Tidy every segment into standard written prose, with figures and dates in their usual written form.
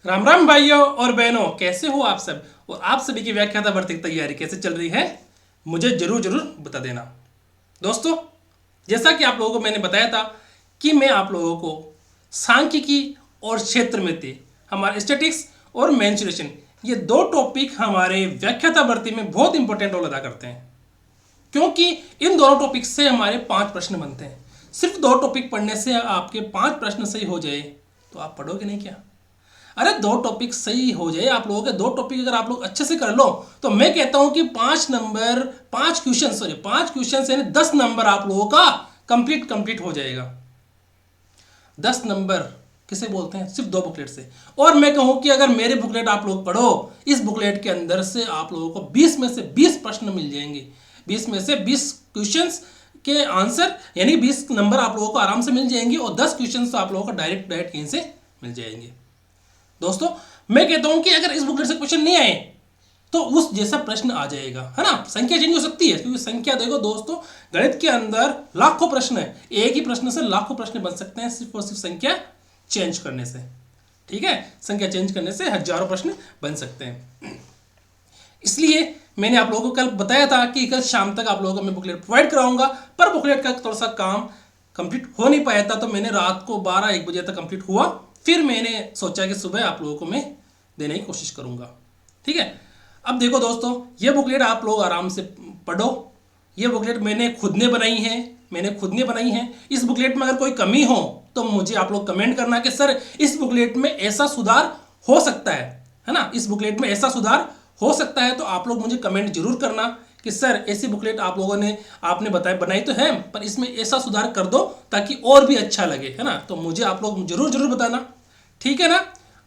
राम राम भाइयों और बहनों, कैसे हो आप सब। और आप सभी की व्याख्याता भर्ती की तैयारी कैसे चल रही है, मुझे जरूर जरूर बता देना। दोस्तों, जैसा कि आप लोगों को मैंने बताया था कि मैं आप लोगों को सांख्यिकी और क्षेत्र में थे हमारे स्टैटिक्स और मेंसुरेशन, ये दो टॉपिक हमारे व्याख्याता भर्ती में बहुत इंपॉर्टेंट रोल अदा करते हैं, क्योंकि इन दोनों टॉपिक से हमारे 5 प्रश्न बनते हैं। सिर्फ 2 टॉपिक पढ़ने से आपके 5 प्रश्न सही हो जाए तो आप पढ़ोगे नहीं क्या? अरे 2 टॉपिक सही हो जाए आप लोगों के, 2 टॉपिक अगर आप लोग अच्छे से कर लो तो मैं कहता हूं कि 5 क्वेश्चन यानी 10 नंबर आप लोगों का कंप्लीट हो जाएगा। 10 नंबर किसे बोलते हैं? सिर्फ 2 बुकलेट से। और मैं कहूं कि अगर मेरे बुकलेट आप लोग पढ़ो, इस बुकलेट के अंदर से आप लोगों को 20 में से 20 प्रश्न मिल जाएंगे। 20 में से 20 क्वेश्चंस के आंसर यानी 20 नंबर आप लोगों को आराम से मिल जाएंगे, और 10 क्वेश्चन तो आप लोगों को डायरेक्ट कहीं से मिल जाएंगे। दोस्तों, मैं कहता हूं कि अगर इस बुकलेट से क्वेश्चन नहीं आए तो उस जैसा प्रश्न आ जाएगा, है ना। संख्या चेंज हो सकती है, क्योंकि संख्या देखो दोस्तों, गणित के अंदर लाखों प्रश्न है, एक ही प्रश्न से लाखों प्रश्न बन सकते हैं सिर्फ और सिर्फ संख्या चेंज करने से। ठीक है, संख्या चेंज करने से हजारों प्रश्न बन सकते हैं। इसलिए मैंने आप लोगों को कल बताया था कि कल शाम तक आप लोगों को मैं बुकलेट प्रोवाइड कराऊंगा, पर बुकलेट का थोड़ा सा काम कंप्लीट हो नहीं पाया था, तो मैंने रात को 12-1 बजे तक कंप्लीट हुआ। फिर मैंने सोचा कि सुबह आप लोगों को मैं देने की कोशिश करूंगा। ठीक है, अब देखो दोस्तों, ये बुकलेट आप लोग आराम से पढ़ो। ये बुकलेट मैंने खुद ने बनाई है। इस बुकलेट में अगर कोई कमी हो तो मुझे आप लोग कमेंट करना कि सर इस बुकलेट में ऐसा सुधार हो सकता है ना, इस बुकलेट में ऐसा सुधार हो सकता है। तो आप लोग मुझे कमेंट जरूर करना कि सर ऐसी बुकलेट आप लोगों ने आपने बनाई तो है, पर इसमें ऐसा सुधार कर दो ताकि और भी अच्छा लगे, है ना। तो मुझे आप लोग जरूर बताना, ठीक है ना।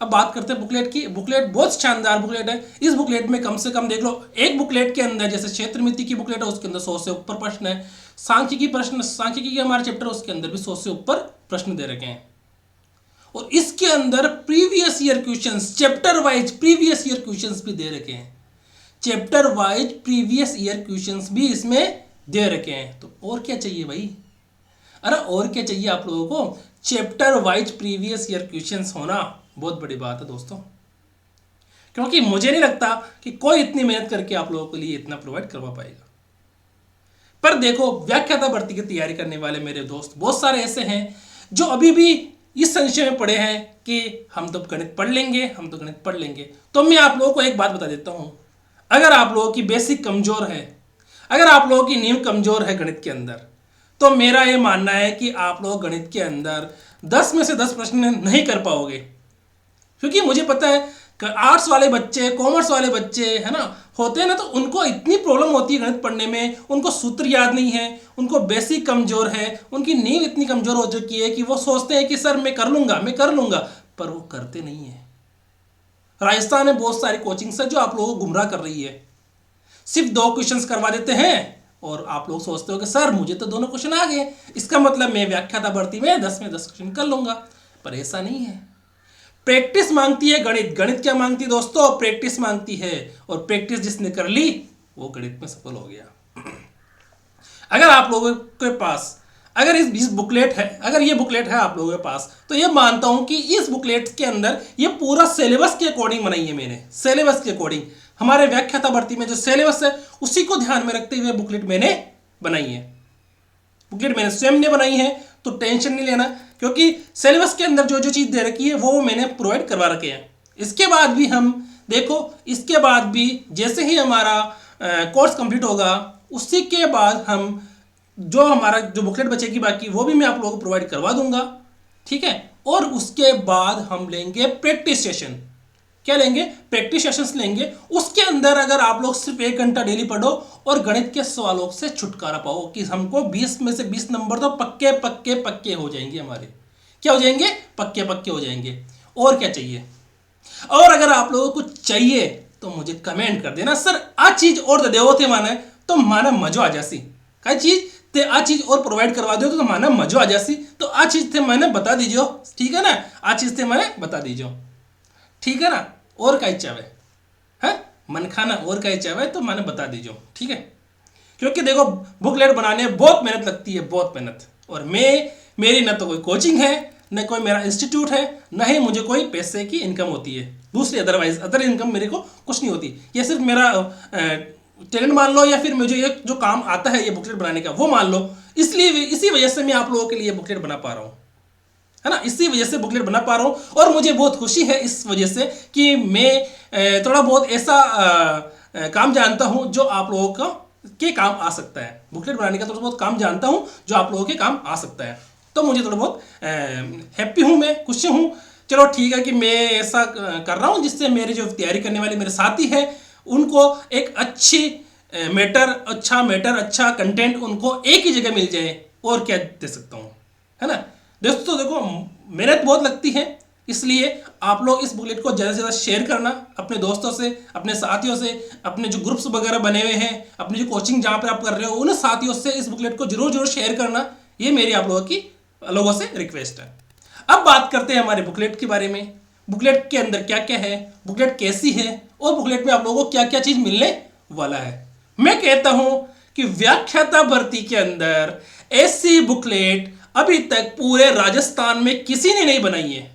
अब बात करते हैं बुकलेट की। बुकलेट बहुत शानदार बुकलेट है। इस बुकलेट में कम से कम देख लो, एक बुकलेट के अंदर जैसे क्षेत्रमिति की बुकलेट है उसके अंदर 100 से ऊपर प्रश्न है। सांख्यिकी के हमारे चैप्टर उसके अंदर भी 100 से ऊपर प्रश्न दे रखे हैं। और इसके अंदर previous year questions, chapter wise previous year questions भी दे रखे हैं। Chapter wise previous year questions भी इसमें दे रखे हैं। तो और क्या चाहिए भाई? अरे और क्या चाहिए आप लोगों को? Chapter wise previous year questions होना बहुत बड़ी बात है दोस्तों, क्योंकि मुझे नहीं लगता कि कोई इतनी मेहनत करके आप लोगों के लिए इतना प्रोवाइड करवा पाएगा। पर देखो, व्याख्याता भर्ती की तैयारी करने वाले मेरे दोस्त बहुत सारे ऐसे हैं जो अभी भी इस संशय में पड़े हैं कि हम तो गणित पढ़ लेंगे। तो मैं आप लोगों को एक बात बता देता हूं, अगर आप लोगों की बेसिक कमजोर है, अगर आप लोगों की नींव कमजोर है गणित के अंदर, तो मेरा ये मानना है कि आप लोग गणित के अंदर 10 में से 10 प्रश्न नहीं कर पाओगे। क्योंकि मुझे पता है आर्ट्स वाले बच्चे, कॉमर्स वाले बच्चे, है ना, होते हैं ना, तो उनको इतनी प्रॉब्लम होती है गणित पढ़ने में, उनको सूत्र याद नहीं है, उनको बेसिक कमजोर है, उनकी नींव इतनी कमजोर हो चुकी है कि वो सोचते हैं कि सर मैं कर लूंगा, पर वो करते नहीं है। राजस्थान में बहुत सारी कोचिंग्स है जो आप लोगों को गुमराह कर रही है। सिर्फ 2 क्वेश्चंस करवा देते हैं और आप लोग सोचते हो कि सर मुझे तो दोनों क्वेश्चन आ गए, इसका मतलब मैं व्याख्याता भर्ती में 10 में 10 क्वेश्चन कर लूंगा। पर ऐसा नहीं है। प्रैक्टिस मांगती है गणित क्या मांगती है दोस्तों? प्रैक्टिस मांगती है, और प्रैक्टिस जिसने कर ली वो गणित में सफल हो गया। अगर आप लोगों के पास अगर इस बुकलेट है, अगर ये बुकलेट है आप लोगों के पास, तो ये मानता हूं कि इस बुकलेट के अंदर ये पूरा सिलेबस के अकॉर्डिंग बनाई है मैंने। सिलेबस के अकॉर्डिंग हमारे व्याख्याता भर्ती में जो सिलेबस है उसी को ध्यान में रखते हुए बुकलेट मैंने बनाई है। बुकलेट मैंने स्वयं ने बनाई है, तो टेंशन नहीं लेना, क्योंकि सिलेबस के अंदर जो जो चीज़ दे रखी है वो मैंने प्रोवाइड करवा रखे हैं। इसके बाद भी हम देखो, इसके बाद भी जैसे ही हमारा कोर्स कंप्लीट होगा, उसी के बाद हम हमारा जो बुकलेट बचेगी बाकी, वो भी मैं आप लोगों को प्रोवाइड करवा दूंगा। ठीक है, और उसके बाद हम लेंगे प्रैक्टिस सेशन। क्या लेंगे? प्रैक्टिस सेशंस लेंगे। उसके अंदर अगर आप लोग सिर्फ 1 घंटा डेली पढ़ो और गणित के सवालों से छुटकारा पाओ कि हमको 20 में से 20 नंबर तो पक्के हो जाएंगे हमारे। क्या हो जाएंगे? पक्के हो जाएंगे। और क्या चाहिए? और अगर आप लोगों को चाहिए तो मुझे कमेंट कर देना, सर आ चीज और देवो थे माने तो माना मजो आ जासी। क्या चीज ते आ चीज और प्रोवाइड करवा दो तो माना मजो आ जासी। तो आ चीज थे मैंने बता दीजिए, ठीक है ना, आ चीज थे मैंने बता दीजिए, ठीक है ना। और का इच्छा है मन खाना, और का इच्छा है तो मैंने बता दीजिए, ठीक है। क्योंकि देखो बुकलेट बनाने में बहुत मेहनत लगती है, बहुत मेहनत। और मेरी ना तो कोई कोचिंग है, न कोई मेरा इंस्टीट्यूट है, न ही मुझे कोई पैसे की इनकम होती है। दूसरी अदरवाइज अदर इनकम मेरे को कुछ नहीं होती। ये सिर्फ मेरा टैलेंट मान लो, या फिर मुझे ये जो काम आता है ये बुकलेट बनाने का वो मान लो। इसलिए इसी वजह से मैं आप लोगों के लिए बुकलेट बना पा रहा हूँ, है ना। इसी वजह से बुकलेट बना पा रहा हूँ और मुझे बहुत खुशी है इस वजह से कि मैं थोड़ा बहुत ऐसा काम जानता हूँ जो आप लोगों का के काम आ सकता है। बुकलेट बनाने का थोड़ा बहुत काम जानता हूँ जो आप लोगों के काम आ सकता है, तो मुझे थोड़ा बहुत हैप्पी हूँ, मैं खुश हूँ। चलो ठीक है कि मैं ऐसा कर रहा हूँ जिससे मेरे जो तैयारी करने वाले मेरे साथी हैं उनको एक अच्छा कंटेंट उनको एक ही जगह मिल जाए, और क्या दे सकता हूँ, है ना। दोस्तों देखो, मेहनत बहुत लगती है, इसलिए आप लोग इस बुकलेट को ज़्यादा से ज़्यादा शेयर करना अपने दोस्तों से, अपने साथियों से, अपने जो ग्रुप्स वगैरह बने हुए हैं, अपनी जो कोचिंग जहाँ पर आप कर रहे हो उन साथियों से इस बुकलेट को जरूर शेयर करना। ये मेरी आप लोगों से रिक्वेस्ट है। अब बात करते हैं हमारे बुकलेट के बारे में। बुकलेट के अंदर क्या क्या है, बुकलेट कैसी है, और बुकलेट में आप लोगों को क्या क्या चीज़ मिलने वाला है। मैं कहता हूं कि व्याख्याता भर्ती के अंदर ऐसी बुकलेट अभी तक पूरे राजस्थान में किसी ने नहीं बनाई है।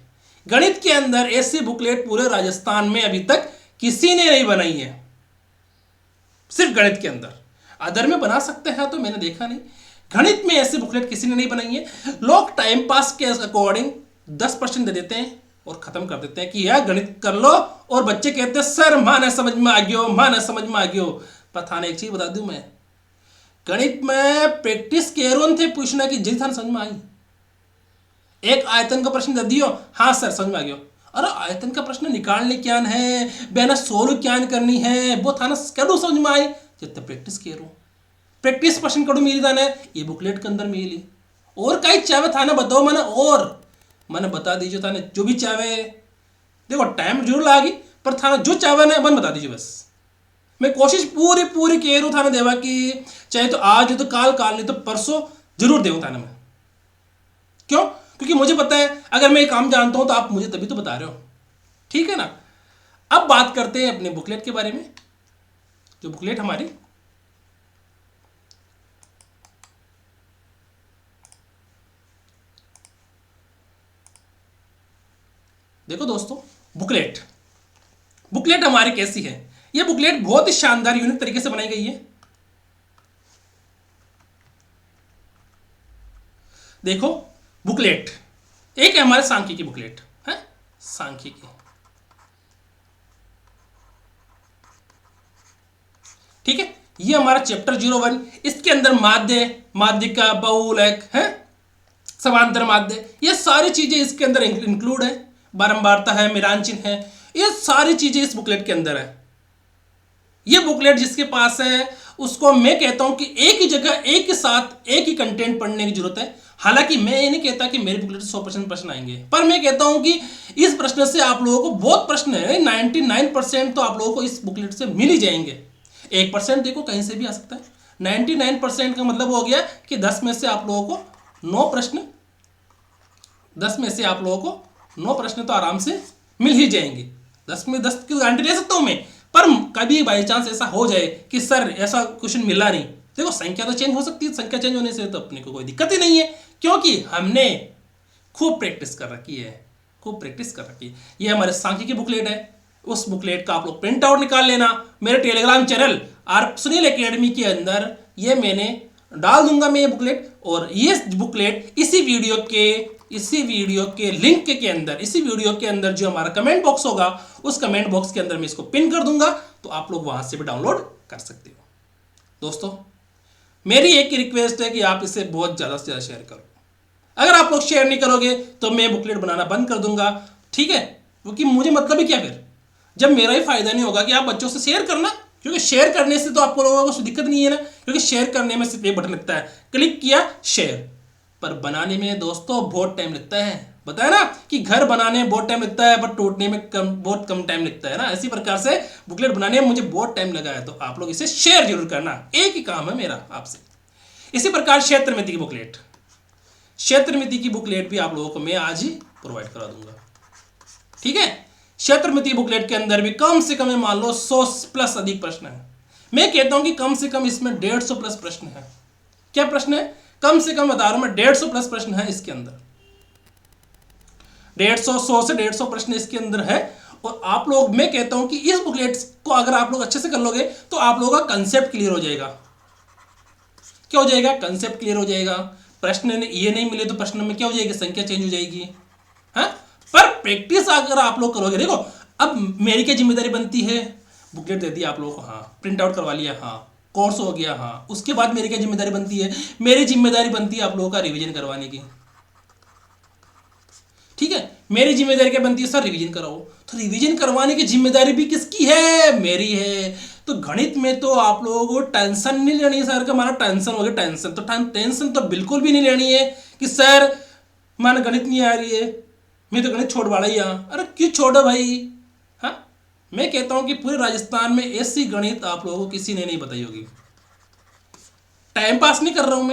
गणित के अंदर ऐसी बुकलेट पूरे राजस्थान में अभी तक किसी ने नहीं बनाई है, सिर्फ गणित के अंदर। अदर में बना सकते हैं तो मैंने देखा नहीं, गणित में ऐसी बुकलेट किसी ने नहीं बनाई है। लोग टाइम पास के अकॉर्डिंग 10% दे देते हैं और खत्म कर देते हैं कि यार गणित कर लो, और बच्चे कहते हैं सर माना समझ में आ गयो, माना समझ में आ गयो। पता नहीं, एक चीज बता दूं मैं, गणित में प्रैक्टिस केरोन थे पूछना कि जी थान समझ में आई। एक आयतन का प्रश्न दे दियो, हाँ सर समझ में आ गयो। अरे आयतन का प्रश्न निकालने क्या है, बेना सोल्व क्या करनी है, वो थाना करो समझ में आई जितने प्रैक्टिस करो। प्रैक्टिस प्रश्न करो मिली थाने ये बुकलेट के अंदर मिली। और कई चाहे थाने बताओ मैंने, और मैंने बता दीजिए थाने जो भी चाहे। देखो टाइम जरूर लागी, पर थाना जो चाहे ना मन बता दीजिए बस। मैं कोशिश पूरी कह रहा थाने देवा कि चाहे तो आज तो काल नहीं तो परसों जरूर देव थाने में। क्यों? क्योंकि मुझे पता है अगर मैं ये काम जानता हूं तो आप मुझे तभी तो बता रहे हो, ठीक है ना। अब बात करते हैं अपने बुकलेट के बारे में। जो बुकलेट हमारी देखो दोस्तों, बुकलेट हमारी कैसी है। यह बुकलेट बहुत ही शानदार यूनिक तरीके से बनाई गई है। देखो बुकलेट एक है हमारे सांख्यिकी बुकलेट है, सांख्यिकी। ठीक है, ये हमारा चैप्टर 01। इसके अंदर माध्यिका, बहुलक है, समांतर माध्य, ये सारी चीजें इसके अंदर इंक्लूड है। बारंबारता है, मिलान चिन्ह है, ये सारी चीजें इस बुकलेट के अंदर है। ये बुकलेट जिसके पास है उसको मैं कहता हूं कि एक ही जगह एक ही साथ एक ही कंटेंट पढ़ने की जरूरत है। हालांकि मैं ये नहीं कहता कि मेरे बुकलेट से 100% प्रश्न आएंगे, पर मैं कहता हूं कि इस प्रश्न से आप लोगों को बहुत प्रश्न है, 99% तो आप लोगों को इस बुकलेट से मिल ही जाएंगे। 1% देखो कहीं से भी आ सकता है। 99% का मतलब हो गया कि 10 में से आप लोगों को 9 प्रश्न, 10 में से आप लोगों को 9 प्रश्न तो आराम से मिल ही जाएंगे। 10 में 10 की गारंटी दे सकता हूं मैं, पर कभी बाई चांस ऐसा हो जाए कि सर ऐसा क्वेश्चन मिला नहीं, देखो संख्या तो चेंज हो सकती है, संख्या चेंज होने से तो अपने को कोई दिक्कत ही नहीं है, क्योंकि हमने खूब प्रैक्टिस कर रखी है। ये हमारे सांख्यिकी बुकलेट है। उस बुकलेट का आप लोग प्रिंट आउट निकाल लेना। मेरे Telegram channel are Sunil academy के अंदर ये मैंने डाल दूंगा मैं ये बुकलेट, और ये बुकलेट इसी वीडियो के लिंक के अंदर, इसी वीडियो के अंदर जो हमारा कमेंट बॉक्स होगा उस कमेंट बॉक्स के अंदर मैं इसको पिन कर दूंगा, तो आप लोग वहां से भी डाउनलोड कर सकते हो। दोस्तों मेरी एक ही रिक्वेस्ट है कि आप इसे बहुत ज़्यादा से ज़्यादा शेयर करो। अगर आप लोग शेयर नहीं करोगे तो मैं बुकलेट बनाना बंद कर दूंगा, ठीक है। क्योंकि मुझे मतलब ही क्या फिर, जब मेरा ही फायदा नहीं होगा कि आप बच्चों से शेयर करना, क्योंकि शेयर करने से तो आपको लोगों को दिक्कत नहीं है ना, क्योंकि शेयर करने में सिर्फ एक बटन लगता है, क्लिक किया शेयर, पर बनाने में दोस्तों बहुत टाइम लगता है। बताया ना कि घर बनाने में बहुत टाइम लगता है, पर टूटने में बहुत कम टाइम लगता है ना। इसी प्रकार से बुकलेट बनाने में मुझे बहुत टाइम लगा है, तो आप लोग इसे शेयर जरूर करना, एक ही काम है मेरा आपसे। इसी प्रकार क्षेत्र मिति की बुकलेट भी आप लोगों को मैं आज ही प्रोवाइड करा दूंगा, ठीक है। क्षेत्र मिति बुकलेट के अंदर भी कम से कम मान लो 100 प्लस अधिक प्रश्न है। मैं कहता हूं कि कम से कम इसमें 150 प्लस प्रश्न है। क्या प्रश्न है? कम से कम बता रहा हूं मैं, 150 प्लस प्रश्न है इसके अंदर। 100 से 150 प्रश्न इसके अंदर है। और आप लोग, मैं कहता हूं कि इस बुकलेट को अगर आप लोग अच्छे से कर लोगे तो आप लोगों का कंसेप्ट क्लियर हो जाएगा। क्या हो जाएगा? कंसेप्ट क्लियर हो जाएगा। प्रश्न ये नहीं मिले तो प्रश्न में क्या हो जाएगी? संख्या चेंज हो जाएगी। हाँ, पर प्रैक्टिस अगर आप लोग करोगे, देखो अब मेरी क्या जिम्मेदारी बनती है? बुकलेट दे दी आप लोगों को, हाँ, प्रिंट आउट करवा लिया, हाँ, कोर्स हो गया, हाँ, उसके बाद मेरी क्या जिम्मेदारी बनती है? मेरी जिम्मेदारी बनती है आप लोगों का रिवीजन करवाने की। ठीक है, मेरी जिम्मेदारी क्या बनती है? सर रिवीजन कराओ। तो रिवीजन करवाने की जिम्मेदारी भी किसकी है? मेरी है। तो गणित में तो आप लोगों को टेंशन नहीं लेनी है सर का हमारा टेंशन हो गया, टेंशन तो टेंशन तो बिल्कुल भी नहीं लेनी है कि सर माना गणित नहीं आ रही है, मैं तो गणित छोड़ वाला ही। अरे क्यों छोड़ो भाई? हाँ, मैं कहता हूं कि पूरे राजस्थान में ऐसी गणित आप लोगों को किसी ने नहीं बताई होगी। टाइम पास नहीं कर रहा हूं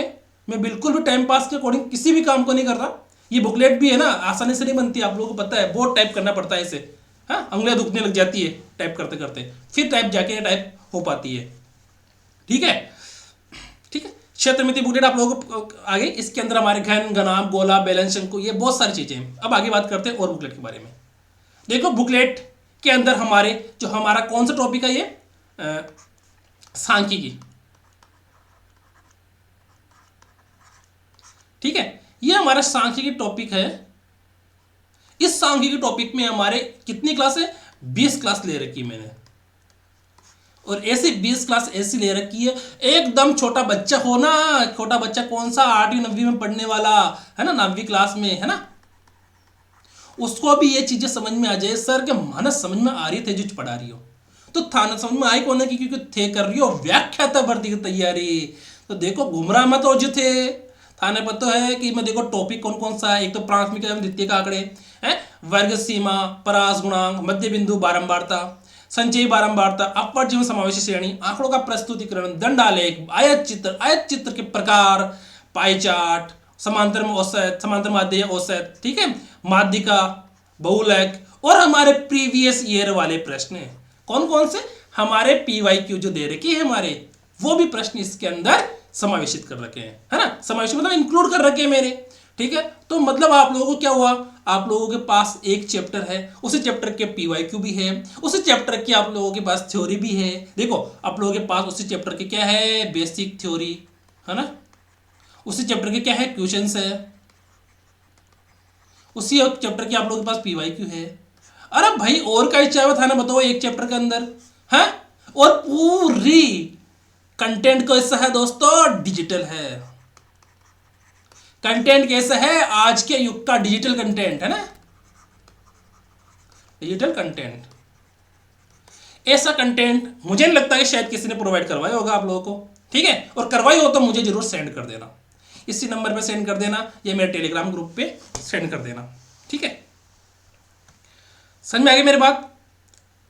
मैं बिल्कुल भी टाइम पास के अकॉर्डिंग किसी भी काम को नहीं कर रहा। ये बुकलेट भी है ना, आसानी से नहीं बनती, आप लोगों को पता है, बहुत टाइप करना पड़ता है इसे। हाँ, उंगलियां दुखने लग जाती है टाइप करते करते, फिर टाइप जाके टाइप हो पाती है। ठीक है, ठीक है। क्षेत्रमिति बुकलेट आप लोगों को आगे, इसके अंदर हमारे घन, घनाभ, गोला, बेलन, शंकु, ये बहुत सारी चीजें हैं। अब आगे बात करते हैं और बुकलेट के बारे में। देखो बुकलेट के अंदर हमारे जो हमारा कौन सा टॉपिक है? ये सांख्यिकी। ठीक है, ये हमारा सांख्यिकी टॉपिक है। इस सांख्यिकी टॉपिक में हमारे कितनी क्लास है? 20 क्लास ले रखी है मैंने। और ऐसी 20 क्लास ऐसी ले रखी है, एकदम छोटा बच्चा हो ना, छोटा बच्चा कौन सा 8वीं 9वीं में पढ़ने वाला है ना, 9वीं क्लास में है ना, उसको भी ये चीजें समझ में आ जाए। सर के मानस समझ में आ रही थे जो पढ़ा रही हो, तो थाना समझ में आई कौन है, क्योंकि थे कर रही हो व्याख्याता भर्ती की तैयारी। तो देखो घुमरा मत हो जो थे, थाने पता है कि मैं देखो टॉपिक कौन कौन सा है। एक तो प्राथमिक एवं द्वितीय का आंकड़े हैं, वर्ग सीमा, परास गुणांक, मध्य बिंदु, बारंबारता, संचयी बारंबारता, अपवर्त जीवन समावेशी श्रेणी, आंकड़ों का प्रस्तुतिकरण, दंडालेख, आयत चित्र के प्रकार, पाई चार्ट, समांतर में औसत, समांतर माध्य औसत, ठीक है, माध्यिका, बहुलक, और हमारे प्रीवियस ईयर वाले प्रश्न हैं। कौन कौन से? हमारे PYQ जो दे रखे हैं हमारे, वो भी प्रश्न इसके अंदर समावेशित कर रखे हैं, है ना, समावेशित मतलब इंक्लूड कर रखे हैं मेरे। ठीक है, तो मतलब आप लोगों को क्या हुआ, आप लोगों के पास एक चैप्टर है, उसी चैप्टर के PYQ भी है, उसी चैप्टर की आप लोगों के पास थ्योरी भी है। देखो आप लोगों के पास उसी चैप्टर के क्या है? बेसिक थ्योरी, है ना, उसी चैप्टर के क्या है? क्वेश्चंस है, उसी चैप्टर की आप लोगों के पास PYQ है। अरे भाई और क्या चाहिए था ना, बताओ एक चैप्टर के अंदर है। और पूरी कंटेंट कैसा है दोस्तों? डिजिटल है। कंटेंट कैसा है? आज के युग का डिजिटल कंटेंट है ना, डिजिटल कंटेंट। ऐसा कंटेंट मुझे नहीं लगता कि शायद किसी ने प्रोवाइड करवाया होगा आप लोगों को। ठीक है, और करवाई हो तो मुझे जरूर सेंड कर देना, इसी नंबर पे सेंड कर देना या मेरे टेलीग्राम ग्रुप पे सेंड कर देना। ठीक है, समझ में आ गई मेरी बात?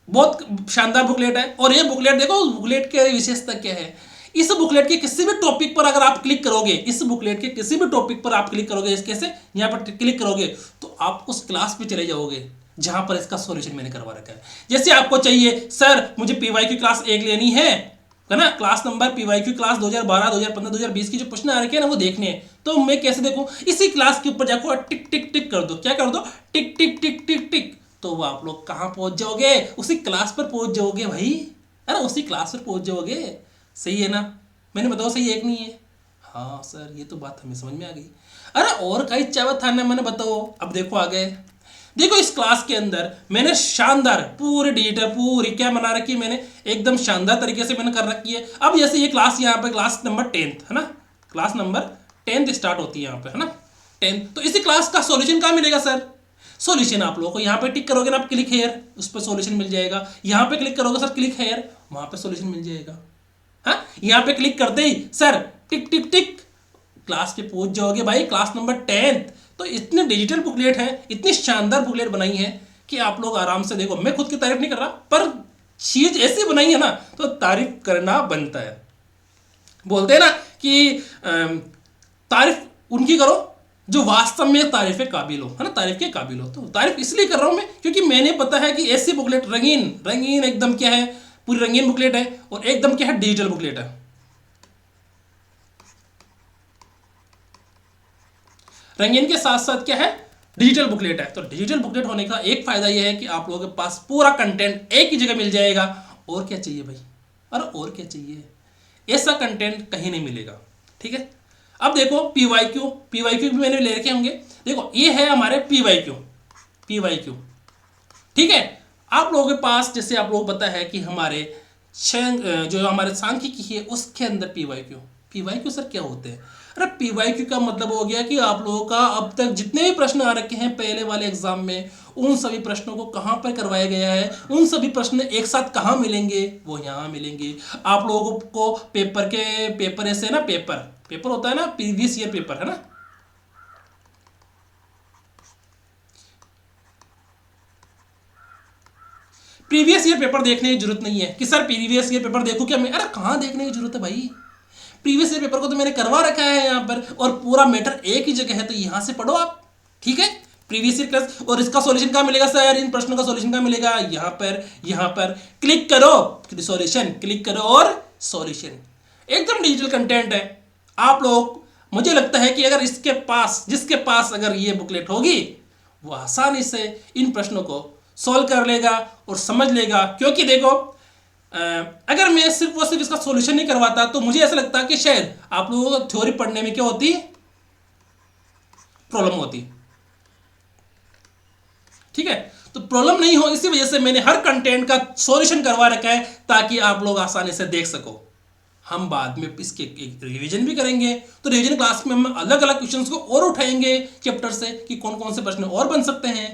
बहुत शानदार बुकलेट है। और ये बुकलेट देखो, बुकलेट की विशेषता क्या है? इस बुकलेट के किसी भी टॉपिक पर अगर आप क्लिक करोगे, इस बुकलेट के किसी भी टॉपिक पर आप क्लिक करोगे, इसके से यहाँ पर क्लिक करोगे तो आप उस क्लास पे चले जाओगे जहां पर इसका सॉल्यूशन मैंने करवा रखा है। जैसे आपको चाहिए सर मुझे PYQ क्लास 1 लेनी है ना, क्लास नंबर PYQ क्लास 2012, 2015, 2020 की जो प्रश्न आ रखे हैं ना वो देखने हैं, तो मैं कैसे देखूं? इसी क्लास के ऊपर जाकर टिक टिक टिक कर दो। क्या कर दो? टिक टिक टिक टिक टिक। तो वो आप लोग कहाँ पहुंच जाओगे? उसी क्लास पर पहुंच जाओगे भाई, है ना, उसी क्लास पर पहुंच जाओगे। सही है ना? मैंने बताओ सही है कि नहीं है? हाँ सर ये तो बात हमें समझ में आ गई। अरे और कई चावत था ना, मैंने बताओ। अब देखो आगे, देखो इस क्लास के अंदर मैंने शानदार पूरी डिजिटल पूरी क्या बना रखी है, मैंने एकदम शानदार तरीके से मैंने कर रखी है। अब जैसे ये क्लास यहाँ पे क्लास नंबर 10th है ना, क्लास नंबर 10th स्टार्ट होती है यहाँ पे, है ना 10th। तो इसी क्लास का सॉल्यूशन कहाँ मिलेगा सर? सॉल्यूशन आप लोगों को यहाँ पे टिक करोगे ना आप, क्लिक हेयर, उस पर सॉल्यूशन मिल जाएगा। यहाँ पे क्लिक करोगे सर, क्लिक हेयर, वहां पे सॉल्यूशन मिल जाएगा। हाँ, यहाँ पे क्लिक करते ही सर टिक टिक टिक क्लास पे पहुंच जाओगे भाई, क्लास नंबर 10th। तो इतने डिजिटल बुकलेट है, इतनी शानदार बुकलेट बनाई है कि आप लोग आराम से देखो। मैं खुद की तारीफ नहीं कर रहा, पर चीज ऐसी बनाई है ना तो तारीफ करना बनता है। बोलते हैं ना कि तारीफ उनकी करो जो वास्तव में तारीफ के काबिल हो, है ना, तारीफ के काबिल हो। तो तारीफ इसलिए कर रहा हूं मैं क्योंकि मैंने पता है कि ऐसी बुकलेट रंगीन रंगीन एकदम क्या है, पूरी रंगीन बुकलेट है और एकदम क्या है, डिजिटल बुकलेट है। रंगीन के साथ साथ क्या है, डिजिटल बुकलेट है। तो डिजिटल बुकलेट होने का एक फायदा यह है कि आप लोगों के पास पूरा कंटेंट एक ही जगह मिल जाएगा। और क्या चाहिए भाई, अरे और क्या चाहिए, ऐसा कंटेंट कहीं नहीं मिलेगा। ठीक है, अब देखो पीवाईक्यू, पीवाईक्यू भी मैंने ले रखे होंगे। देखो ये है हमारे पीवाईक्यू, पीवाईक्यू। ठीक है, आप लोगों के पास जैसे आप लोगों को पता है कि हमारे जो हमारे सांख्यिकी है उसके अंदर पीवाईक्यू, पीवाईक्यू सर क्या होते हैं? अरे पीवाईक्यू का मतलब हो गया कि आप लोगों का अब तक जितने भी प्रश्न आ रखे हैं पहले वाले एग्जाम में, उन सभी प्रश्नों को कहाँ पर करवाया गया है, उन सभी प्रश्न एक साथ कहाँ मिलेंगे, वो यहाँ मिलेंगे। आप लोगों को पेपर ऐसे ना, पेपर होता है ना, प्रीवियस ईयर पेपर है ना, प्रीवियस ईयर पेपर देखने की जरूरत नहीं है कि सर प्रीवियस ईयर पेपर देखो क्या मैं, अरे कहाँ देखने की जरूरत है भाई, प्रीवियस ईयर पेपर को तो मैंने करवा रखा है यहाँ पर, और पूरा मैटर एक ही जगह है, तो यहाँ से पढ़ो आप। ठीक है, प्रीवियस ईयर क्लास। और इसका सॉल्यूशन कहाँ मिलेगा सर, इन प्रश्नों का सॉल्यूशन कहाँ मिलेगा, यहाँ पर क्लिक करो, सॉल्यूशन क्लिक करो और सॉल्यूशन। एकदम डिजिटल कंटेंट है। आप लोग, मुझे लगता है कि अगर जिसके पास अगर ये बुकलेट होगी, वो आसानी से इन प्रश्नों को सॉल्व कर लेगा और समझ लेगा। क्योंकि देखो अगर मैं सिर्फ इसका सॉल्यूशन नहीं करवाता तो मुझे ऐसा लगता कि शायद आप लोगों को थ्योरी पढ़ने में क्या होती, प्रॉब्लम होती। ठीक है, तो प्रॉब्लम नहीं हो इसी वजह से मैंने हर कंटेंट का सॉल्यूशन करवा रखा है, ताकि आप लोग आसानी से देख सको। हम बाद में इसके एक रिवीजन भी करेंगे, तो रिवीजन क्लास में हम अलग अलग क्वेश्चंस को और उठाएंगे चैप्टर से कि कौन कौन से प्रश्न और बन सकते हैं।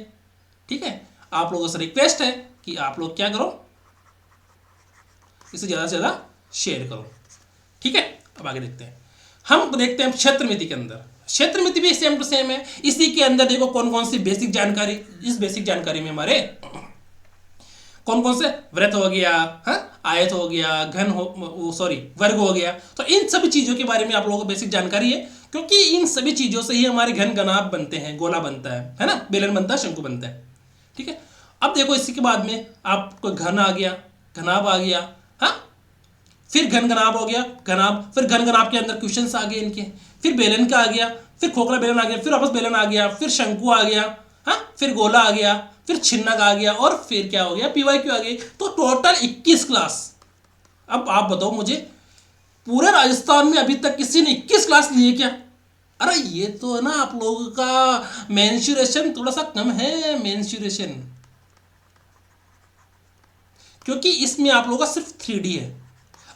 ठीक है, आप लोगों से रिक्वेस्ट है कि आप लोग क्या करो, इसे ज़्यादा से ज़्यादा शेयर करो। ठीक है, अब आगे देखते हैं। हम देखते हैं क्षेत्रमिति के अंदर, क्षेत्रमिति भी सेम टू सेम है। इसी के अंदर देखो कौन कौन सी बेसिक जानकारी, इस बेसिक जानकारी में हमारे कौन कौन से वृत्त हो गया, आयत हो गया, घन हो वर्ग हो गया। तो इन सभी चीज़ों के बारे में आप लोगों को बेसिक जानकारी है, क्योंकि इन सभी चीज़ों से ही हमारे घन घनाभ बनते हैं, गोला बनता है ना, बेलन बनता है, शंकु बनता है। ठीक है, अब देखो इसी के बाद में आपको घन आ गया, घनाभ आ गया, फिर घन घनाभ हो गया, घनाभ, फिर घन घनाभ के अंदर क्वेश्चंस आ गए इनके, फिर बेलन का आ गया, फिर खोखला बेलन आ गया, फिर आपस बेलन आ गया, फिर शंकु आ गया, फिर गोला आ गया, फिर छिन्नक आ गया, और फिर क्या हो गया, पीवाईक्यू आ गई। तो टोटल 21 क्लास। अब आप बताओ मुझे, पूरे राजस्थान में अभी तक किसी ने 21 क्लास ली है क्या? अरे ये तो है ना आप लोगों का मेंसुरेशन थोड़ा सा कम है, मेंसुरेशन, क्योंकि इसमें आप लोगों का सिर्फ 3D है।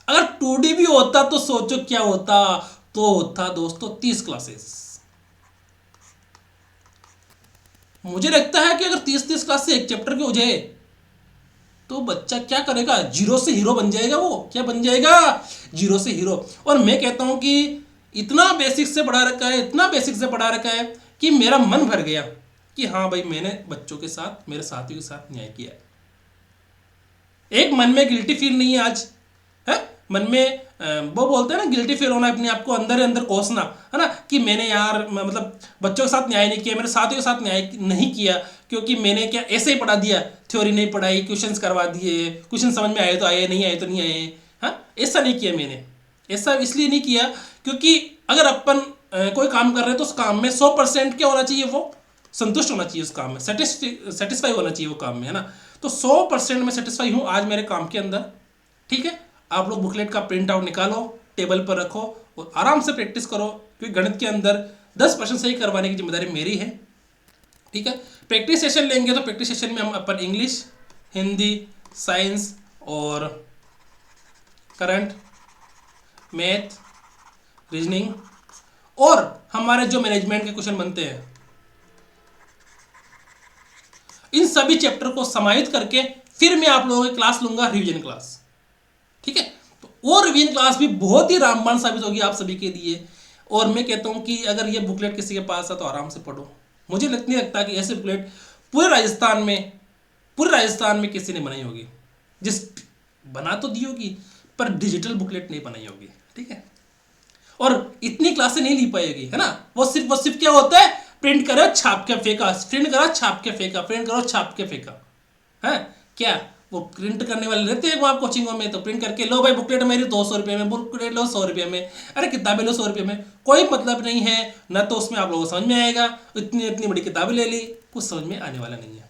अगर 2D भी होता तो सोचो क्या होता, तो होता दोस्तों 30 क्लासेस। मुझे लगता है कि अगर 30 क्लास से एक चैप्टर के हो जाए तो बच्चा क्या करेगा, जीरो से हीरो बन जाएगा। वो क्या बन जाएगा, जीरो से हीरो। और मैं कहता हूं कि इतना बेसिक से पढ़ा रखा है, इतना बेसिक से पढ़ा रखा है कि मेरा मन भर गया कि हाँ भाई मैंने बच्चों के साथ, मेरे साथियों के साथ न्याय किया है। एक मन में गिल्टी फील नहीं है आज, है मन में वो बोलते हैं ना गिल्टी फील होना, अपने आप को अंदर अंदर कोसना, है ना, कि मैंने यार मतलब बच्चों के साथ न्याय नहीं किया, मेरे साथियों के साथ न्याय नहीं किया, क्योंकि मैंने क्या ऐसे ही पढ़ा दिया, थ्योरी नहीं पढ़ाई, क्वेश्चंस करवा दिए, क्वेश्चन समझ में आए तो आए, नहीं आए तो नहीं आए। हाँ, ऐसा नहीं किया मैंने। ऐसा इसलिए नहीं किया क्योंकि अगर अपन कोई काम कर रहे हैं तो उस काम में 100% क्या होना चाहिए, वो संतुष्ट होना चाहिए, उस काम में सेटिस्फाई होना चाहिए वो काम में, है ना। तो 100% में सेटिस्फाई हूँ आज मेरे काम के अंदर। ठीक है, आप लोग बुकलेट का प्रिंट आउट निकालो, टेबल पर रखो और आराम से प्रैक्टिस करो, क्योंकि गणित के अंदर 10% सही करवाने की जिम्मेदारी मेरी है। ठीक है, प्रैक्टिस सेशन लेंगे तो प्रैक्टिस सेशन में हम अपन इंग्लिश, हिंदी, साइंस और करंट, मैथ, रीजनिंग और हमारे जो मैनेजमेंट के क्वेश्चन बनते हैं, इन सभी चैप्टर को समाहित करके फिर मैं आप लोगों की क्लास लूंगा, रिवीजन क्लास। ठीक है, तो वो रिवीजन क्लास भी बहुत ही रामबाण साबित होगी आप सभी के लिए। और मैं कहता हूं कि अगर ये बुकलेट किसी के पास है तो आराम से पढ़ो। मुझे नहीं लगता कि ऐसे बुकलेट पूरे राजस्थान में किसी ने बनाई होगी। जिस बना तो दी होगी पर डिजिटल बुकलेट नहीं बनाई होगी। ठीक है, और इतनी क्लासें नहीं ली पाएगी, है ना। वो सिर्फ क्या होता है, प्रिंट करो छाप के फेंका, प्रिंट करो छाप के फेंका, प्रिंट करो छाप के फेंका, है क्या। वो प्रिंट करने वाले रहते हैं वहाँ कोचिंगों में, तो प्रिंट करके लो भाई बुकलेट मेरी 200 रुपये में, बुकलेट लो 100 रुपये में, अरे किताबें लो 100 रुपये में, कोई मतलब नहीं है। ना तो उसमें आप लोगों को समझ में आएगा, इतनी इतनी बड़ी किताबें ले ली, कुछ समझ में आने वाला नहीं है।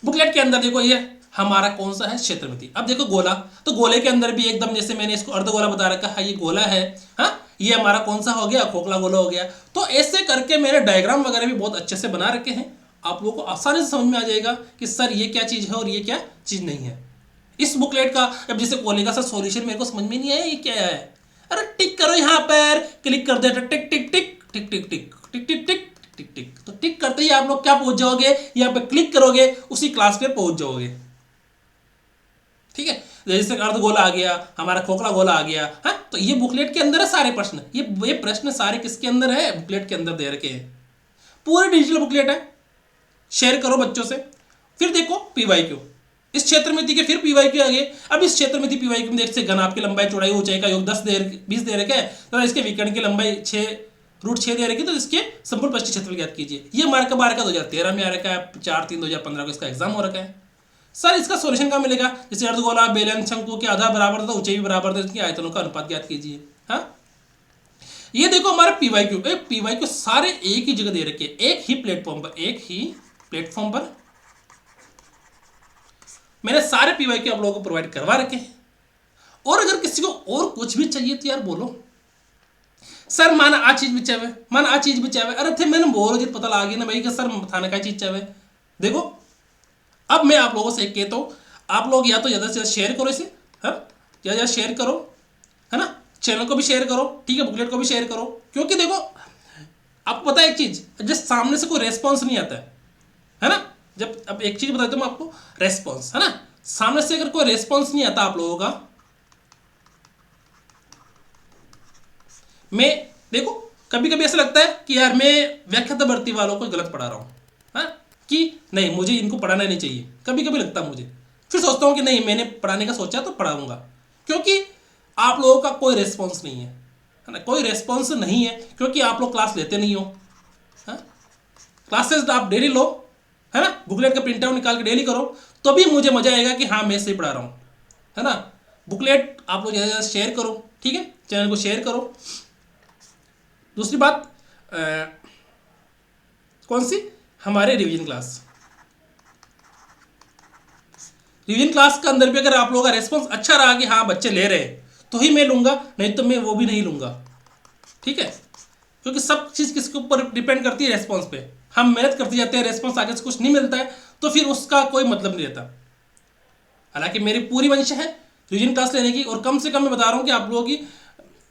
बुकलेट के अंदर देखो ये हमारा कौन सा है, क्षेत्रमिति। अब देखो गोला, तो गोले के अंदर भी एकदम जैसे मैंने इसको अर्धगोला बता रखा है, ये गोला है, हाँ ये हमारा कौन सा हो गया, खोखला गोला हो गया। तो ऐसे करके मेरे डायग्राम वगैरह भी बहुत अच्छे से बना रखे हैं, आप लोगों को आसानी से समझ में आ जाएगा कि सर ये क्या चीज़ है और ये क्या चीज़ नहीं है। इस बुकलेट का अब जैसे गोले का सर सॉल्यूशन मेरे को समझ में नहीं आया ये क्या है, अरे टिक करो यहाँ पर, क्लिक कर दे, टिक टिक टिक टिक टिक टिक टिक टिक टिक टिक टिक, तो टिक करते ही आप लोग क्या पहुंच जाओगे, यहाँ पे क्लिक करोगे उसी क्लास पे पहुंच जाओगे। ठीक है, जैसे अर्धगोला आ गया, हमारा खोखला गोला आ गया, हाँ तो ये बुकलेट के अंदर है सारे प्रश्न, ये प्रश्न सारे किसके अंदर है, बुकलेट के अंदर दे रखे हैं, पूरी डिजिटल बुकलेट है। शेयर करो बच्चों से। फिर देखो पीवाईक्यू, इस क्षेत्रमिति के फिर पीवाईक्यू आ गए। अब इस क्षेत्रमिति पीवाईक्यू में देखते घनाभ की लंबाई चौड़ाई ऊंचाई का योग 20 दे रखे हैं, तो इसके विकर्ण की लंबाई 6√6 दे रखी, तो इसके संपूर्ण पृष्ठीय क्षेत्रफल ज्ञात कीजिए। ये मार्क कब आ रखा है, 2013 में आ रखा है, 4/3/2015 को इसका एग्जाम हो रखा है। सर इसका सॉल्यूशन कहाँ मिलेगा, जैसे अर्धगोला बेलन शंकु के आधा बराबर था, ऊंचाई भी बराबर था, इसकी आयतनों का अनुपात ज्ञात कीजिए। हाँ ये देखो हमारे पीवाईक्यू सारे एक ही जगह दे रखे, एक ही प्लेटफॉर्म पर मैंने सारे पीवाईक्यू आप लोगों को प्रोवाइड करवा रखे हैं। और अगर किसी को और कुछ भी चाहिए तो यार बोलो, सर माना आ चीज भी चाहे, माना आ चीज भी चाहे, अरे थे मैंने बोलो जी पता लगा गया ना भाई कि सर थाने का चीज चाहे। देखो अब मैं आप लोगों से एक कहता हूँ, आप लोग या तो ज़्यादा से ज़्यादा शेयर करो इसे, है ज़्यादा शेयर करो, है ना, चैनल को भी शेयर करो, ठीक है, बुकलेट को भी शेयर करो। क्योंकि देखो आपको पता है एक चीज़, जब सामने से कोई रेस्पॉन्स नहीं आता है ना, जब अब एक चीज़ बताता हूँ मैं आपको, रेस्पॉन्स, है ना, सामने से अगर कोई रेस्पॉन्स नहीं आता आप लोगों का, मैं देखो कभी कभी ऐसा लगता है कि यार मैं व्याख्याता भर्ती वालों को गलत पढ़ा रहा हूँ, हाँ कि नहीं मुझे इनको पढ़ाना नहीं चाहिए, कभी कभी लगता है मुझे, फिर सोचता हूँ कि नहीं मैंने पढ़ाने का सोचा तो पढ़ाऊंगा, क्योंकि आप लोगों का कोई रेस्पॉन्स नहीं है ना, कोई रेस्पॉन्स नहीं है, क्योंकि आप लोग क्लास लेते नहीं हो। हाँ क्लासेस आप डेली लो, है ना, बुकलेट का प्रिंट आउट निकाल के डेली करो, तो भी मुझे मजा आएगा कि हाँ मैं सही पढ़ा रहा हूँ, है ना। बुकलेट आप लोग ज़्यादा से शेयर करो, ठीक है, चैनल को शेयर करो। दूसरी बात कौन सी, हमारे रिवीजन क्लास के अंदर भी अगर आप लोगों का रेस्पॉन्स अच्छा रहा कि हाँ बच्चे ले रहे हैं तो ही मैं लूँगा, नहीं तो मैं वो भी नहीं लूँगा, ठीक है, क्योंकि सब चीज़ किसके ऊपर डिपेंड करती है, रेस्पॉन्स पे। हम मेहनत करते जाते हैं, रेस्पॉन्स आगे से कुछ नहीं मिलता है तो फिर उसका कोई मतलब नहीं रहता। हालांकि मेरी पूरी मंशा है रिवीजन क्लास लेने की, और कम से कम मैं बता रहा हूँ कि आप लोगों की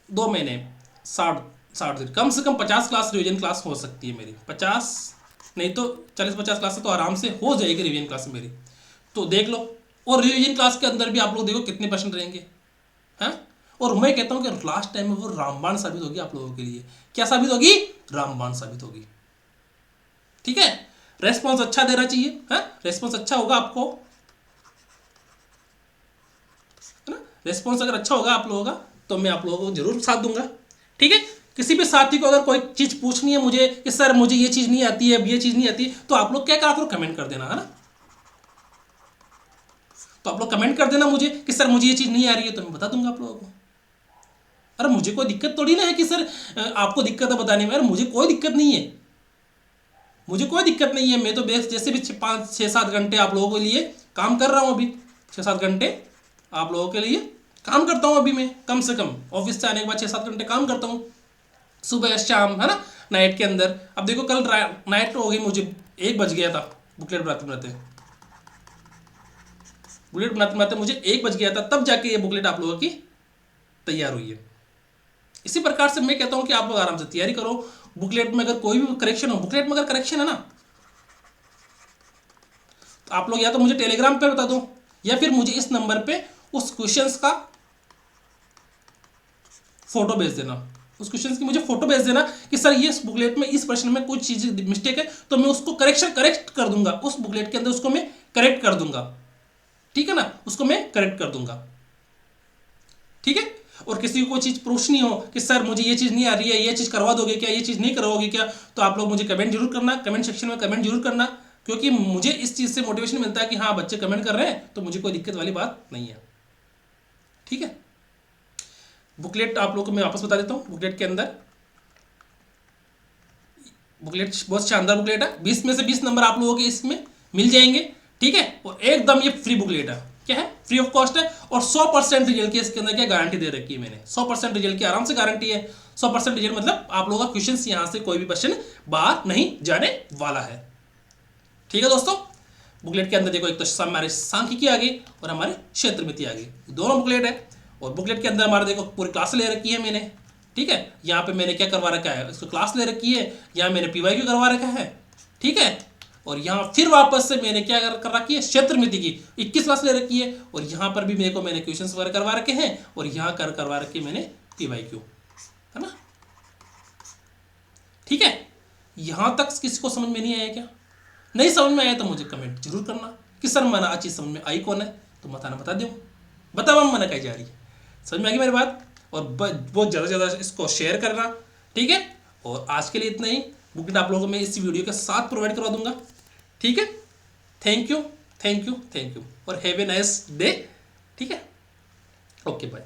2 महीने 60 दिन, कम से कम 50 क्लास रिवीजन क्लास हो सकती है मेरी, 50 नहीं तो 40-50 क्लास तो आराम से हो जाएगी रिवीजन क्लास मेरी, तो देख लो। और रिवीजन क्लास के अंदर भी आप लोग देखो कितने प्रश्न रहेंगे, हैं, और मैं कहता हूँ कि लास्ट टाइम में वो रामबाण साबित होगी आप लोगों के लिए। क्या साबित होगी, रामबाण साबित होगी, ठीक है। रेस्पॉन्स अच्छा देना चाहिए, है, रेस्पॉन्स अच्छा होगा आपको, है ना, रेस्पॉन्स अगर अच्छा होगा आप लोगों का तो मैं आप लोगों को जरूर साथ दूंगा, ठीक है। किसी भी साथी को अगर कोई चीज़ पूछनी है मुझे कि सर मुझे ये चीज़ नहीं आती है, ये चीज़ नहीं आती, तो आप लोग क्या करो, कमेंट कर देना, है ना, तो आप लोग कमेंट कर देना मुझे कि सर मुझे ये चीज़ नहीं आ रही है, तो मैं बता दूंगा आप लोगों को। अरे मुझे कोई दिक्कत थोड़ी ना है कि सर आपको दिक्कत है बताने में, अरे मुझे कोई दिक्कत नहीं है, मुझे कोई दिक्कत नहीं है, मैं तो बेस्ट जैसे भी 5-6-7 घंटे आप लोगों के लिए काम कर रहा हूँ, अभी 6-7 घंटे आप लोगों के लिए काम करता हूँ अभी मैं, कम से कम ऑफिस से आने के बाद 6-7 घंटे काम करता हूँ, सुबह शाम, है ना, नाइट के अंदर। अब देखो कल नाइट हो गई, मुझे 1 बज गया था बुकलेट बनाते मुझे 1 बज गया था, तब जाके ये बुकलेट आप लोगों की तैयार हुई है। इसी प्रकार से मैं कहता हूँ कि आप लोग आराम से तैयारी करो। बुकलेट में अगर कोई भी करेक्शन हो, बुकलेट में अगर करेक्शन है ना, तो आप लोग या तो मुझे टेलीग्राम पे बता दो, या फिर मुझे इस नंबर पे उस क्वेश्चंस का फोटो भेज देना, उस क्वेश्चन की मुझे फोटो भेज देना कि सर ये बुकलेट में इस प्रश्न में कुछ चीज़ मिस्टेक है, तो मैं उसको करेक्ट कर दूंगा, उस बुकलेट के अंदर उसको मैं करेक्ट कर दूंगा, ठीक है ना, उसको मैं करेक्ट कर दूंगा, ठीक है। और किसी को कोई चीज़ पूछनी हो कि सर मुझे ये चीज़ नहीं आ रही है, ये चीज़ करवा दोगे क्या, ये चीज़ नहीं करवाओगे क्या, तो आप लोग मुझे कमेंट जरूर करना, कमेंट सेक्शन में कमेंट जरूर करना, क्योंकि मुझे इस चीज़ से मोटिवेशन मिलता है कि हाँ बच्चे कमेंट कर रहे हैं तो मुझे कोई दिक्कत वाली बात नहीं है। ठीक है, बुकलेट आप लोगों को मैं वापस बता देता हूँ। बुकलेट के अंदर बुकलेट बहुत शानदार बुकलेट है, 20 में से 20 नंबर आप लोगों के इसमें मिल जाएंगे। ठीक है, और एकदम ये फ्री बुकलेट है, क्या है, फ्री ऑफ कॉस्ट है। और 100% रिजल्ट की इसके अंदर क्या गारंटी दे रखी है मैंने, 100% रिजल्ट की आराम से गारंटी है। 100% रिजल्ट मतलब आप लोगों का क्वेश्चन यहाँ से कोई भी क्वेश्चन बाहर नहीं जाने वाला है। ठीक है दोस्तों, बुकलेट के अंदर देखो एक तो हमारे सांख्यिकी आ गई और हमारे क्षेत्रमिति आ गई, दोनों बुकलेट है। और बुकलेट के अंदर हमारे देखो पूरी क्लास ले रखी है मैंने। ठीक है, यहाँ पे मैंने क्या करवा रखा है, इसको क्लास ले रखी है, यहाँ मैंने PYQ करवा रखा है। ठीक है, और यहाँ फिर वापस से मैंने क्या कर रखी है, क्षेत्रमिति की 21 क्लास ले रखी है। और यहाँ पर भी मेरे को मैंने क्वेश्चंस वगैरह करवा रखे हैं और यहाँ करवा रखी है मैंने PYQ, है ना। ठीक है, यहाँ तक किसी को समझ में नहीं आया क्या? नहीं समझ में आया तो मुझे कमेंट जरूर करना कि सर मना चीज़ समझ में आई कौन है, तो बताना बता दो, बताओ हम मना कही जा रही है। समझ में आ गई मेरी बात? और बहुत ज़्यादा ज़्यादा इसको शेयर करना। ठीक है, और आज के लिए इतना ही। बुकलेट आप लोगों को मैं इस वीडियो के साथ प्रोवाइड करवा दूंगा। ठीक है, thank you thank you thank you और हैव ए नाइस डे। ठीक है, ओके बाय।